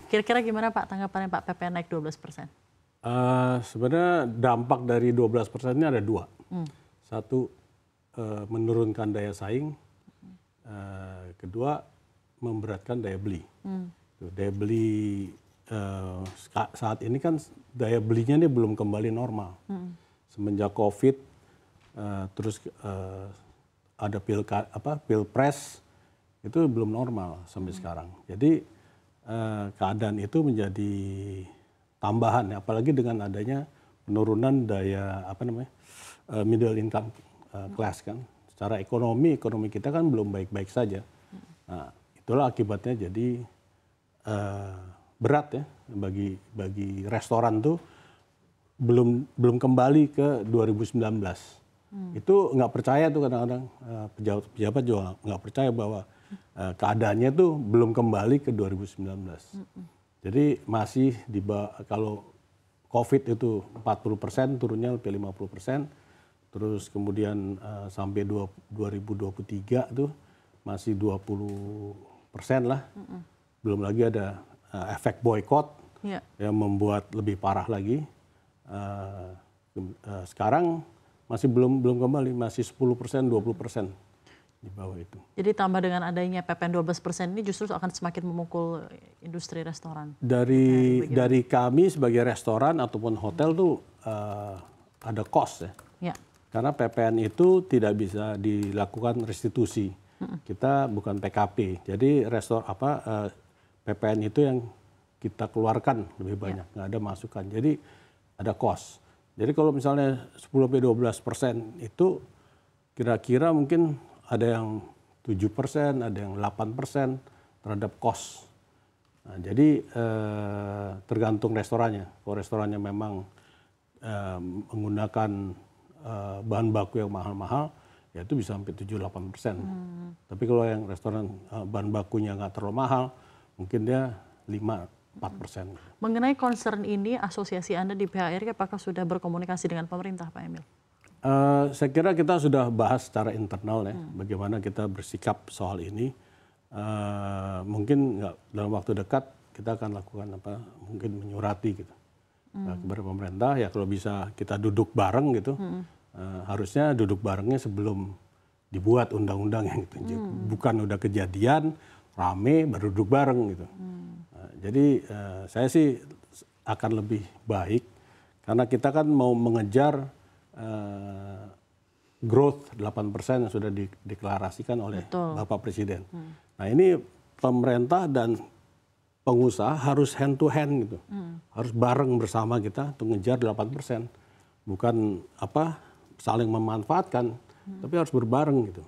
Kira-kira gimana Pak tanggapannya Pak PPN naik 12%? Sebenarnya dampak dari 12% ini ada dua. Satu, menurunkan daya saing. Kedua, memberatkan daya beli. Daya beli saat ini kan daya belinya ini belum kembali normal. Semenjak COVID, terus ada pilpres, itu belum normal sampai sekarang. Jadi keadaan itu menjadi tambahan, apalagi dengan adanya penurunan daya middle income class kan. Secara ekonomi kita kan belum baik-baik saja. Nah, itulah akibatnya jadi berat ya bagi restoran tuh belum kembali ke 2019. Itu nggak percaya tuh kadang-kadang pejabat juga nggak percaya bahwa keadaannya tuh belum kembali ke 2019. Jadi masih kalau COVID itu 40%, turunnya lebih 50%. Terus kemudian sampai 2023 tuh masih 20% lah. Belum lagi ada efek boykot yang membuat lebih parah lagi. Sekarang masih belum kembali, masih 10%, 20% di bawah itu. Jadi tambah dengan adanya PPN 12% ini justru akan semakin memukul industri restoran. Dari kami sebagai restoran ataupun hotel tuh ada cost ya. Karena PPN itu tidak bisa dilakukan restitusi. Kita bukan PKP. Jadi PPN itu yang kita keluarkan lebih banyak, nggak ada masukan. Jadi ada cost. Jadi kalau misalnya 10-12% itu kira-kira mungkin ada yang 7%, ada yang 8% terhadap cost. Nah, jadi tergantung restorannya. Kalau restorannya memang menggunakan bahan baku yang mahal-mahal, ya itu bisa sampai 7-8%. Tapi kalau yang restoran bahan bakunya nggak terlalu mahal, mungkin dia 5-4%. Mengenai concern ini, asosiasi Anda di PHRI apakah sudah berkomunikasi dengan pemerintah, Pak Emil? Saya kira kita sudah bahas secara internal ya, bagaimana kita bersikap soal ini. Mungkin dalam waktu dekat kita akan lakukan mungkin menyurati gitu kepada pemerintah. Ya kalau bisa kita duduk bareng gitu, harusnya duduk barengnya sebelum dibuat undang-undang yang gitu. Bukan udah kejadian rame baru duduk bareng gitu. Jadi saya sih akan lebih baik karena kita kan mau mengejar growth 8% yang sudah dideklarasikan oleh Bapak Presiden. Nah ini pemerintah dan pengusaha harus hand to hand gitu, harus bareng bersama kita untuk ngejar 8%, bukan saling memanfaatkan, tapi harus berbareng gitu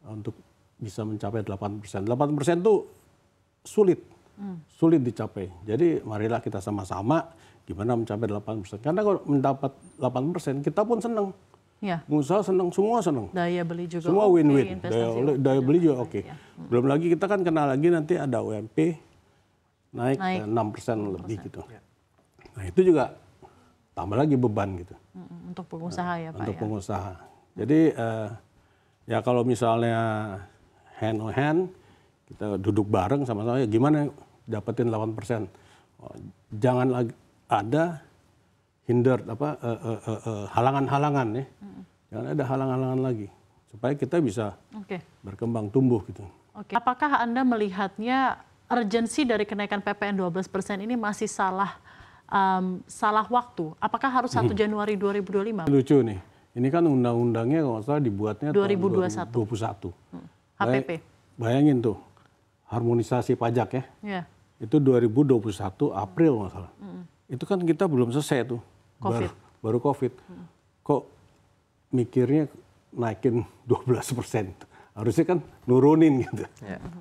untuk bisa mencapai 8%. 8% itu sulit dicapai. Jadi marilah kita sama-sama gimana mencapai 8%. Karena kalau mendapat 8%, kita pun senang. Ya. Pengusaha senang, semua senang. Daya beli juga semua win-win. Daya beli juga oke. Ya. Belum lagi kita kan kena lagi nanti ada UMP naik 6% lebih gitu. Nah itu juga tambah lagi beban gitu. Untuk pengusaha ya Pak. Untuk pengusaha. Jadi ya kalau misalnya hand on hand, kita duduk bareng sama-sama ya gimana dapetin 8%. Jangan lagi ada halangan-halangan ya. Jangan ada halangan-halangan lagi supaya kita bisa berkembang tumbuh gitu. Apakah Anda melihatnya urgensi dari kenaikan PPN 12% ini masih salah waktu? Apakah harus 1 Januari 2025? Lucu nih. Ini kan undang-undangnya kalau nggak salah dibuatnya 2021. tahun 2021. HPP. Bayangin tuh harmonisasi pajak ya. Itu 2021 April masalah. Itu kan kita belum selesai tuh. Baru COVID. Kok mikirnya naikin 12%. Harusnya kan nurunin gitu.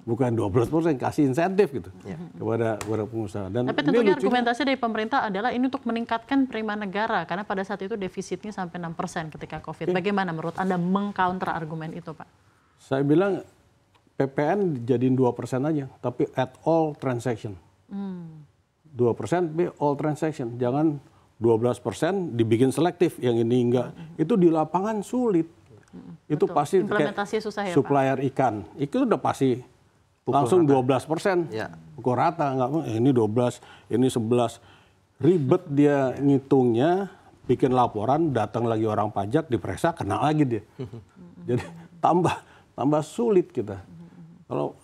Bukan 12%, kasih insentif gitu kepada pengusaha. Dan tapi tentunya argumentasi dari pemerintah adalah ini untuk meningkatkan penerimaan negara. Karena pada saat itu defisitnya sampai 6% ketika COVID. Bagaimana menurut Anda meng-counter argumen itu Pak? Saya bilang PPN jadiin 2% aja, tapi at all transaction. 2% tapi all transaction. Jangan 12% dibikin selektif, yang ini enggak. Itu di lapangan sulit. Itu pasti implementasinya susah ya supplier Pak? Ikan. Itu udah pasti langsung 12%. Pukul rata, nggak ini 12, ini 11. Ribet dia ngitungnya, bikin laporan, datang lagi orang pajak, diperiksa, kena lagi dia. Jadi tambah sulit kita. Kalau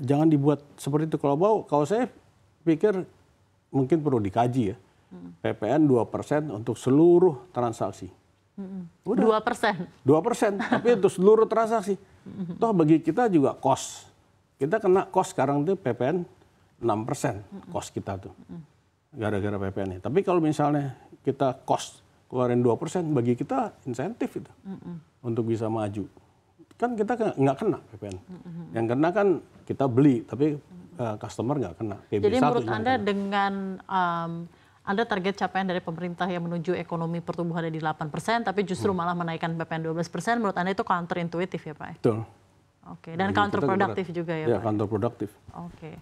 jangan dibuat seperti itu. Kalau saya pikir mungkin perlu dikaji ya. PPN 2% untuk seluruh transaksi. 2%? 2%, tapi untuk seluruh transaksi. Toh bagi kita juga cost. Kita kena cost sekarang itu PPN 6% cost kita tuh. Gara-gara PPN ini. Tapi kalau misalnya kita cost keluarin 2%, bagi kita insentif itu untuk bisa maju. Kan kita nggak kena PPN. Yang kena kan kita beli, tapi customer nggak kena. Jadi menurut Anda dengan Anda target capaian dari pemerintah yang menuju ekonomi pertumbuhan di 8%, tapi justru malah menaikkan PPN 12%, menurut Anda itu counterintuitif ya Pak? Betul. Oke, dan counterproductive juga ya Pak? Ya, counterproductive. Oke.